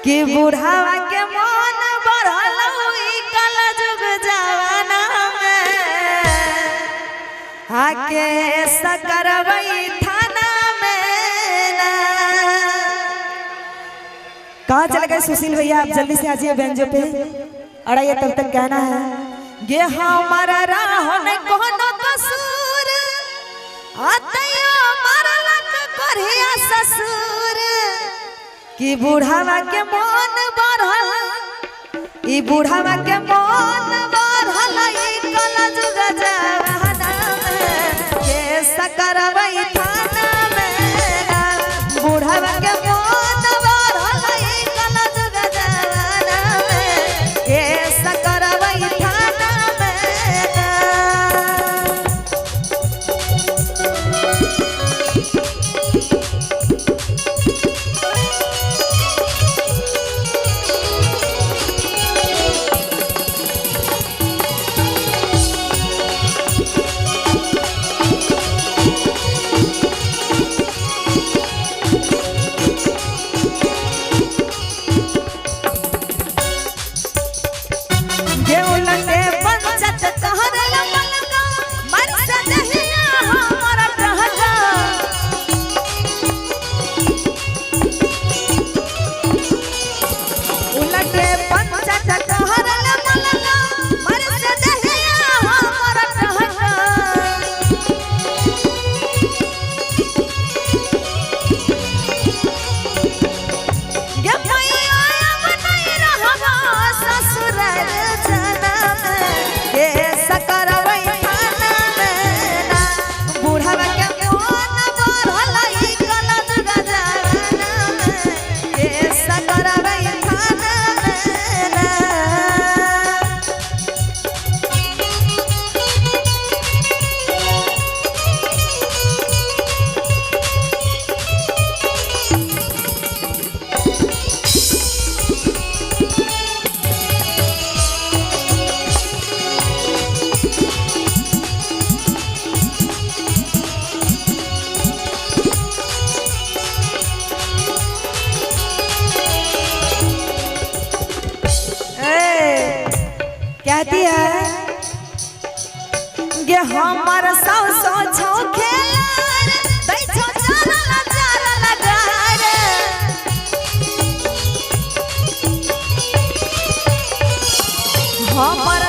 कि बुढ़ावा के मन बढ़ल कल जुग जवाना में आके सकरवई थाना में ना। कहाँ चले गए सुशील भैया? आप जल्दी से आजिए बेंचो पे, अड़ाइए तब तक कहना है ये हमारा राहों ने कोनो कसूर आतयो मारलक करिया ससुर कि बुढ़ावा के मन बढ़ल ई बुढ़ावा के मन बढ़ल ई कल जुग जवाना में के सकरवई थाना में बुढ़ावा के मन बढ़ल ई कल जुग जवाना में के सकरवई थाना में। कहती है ये हमारा सौ छो खेलार बैठो चारा लगार हमारा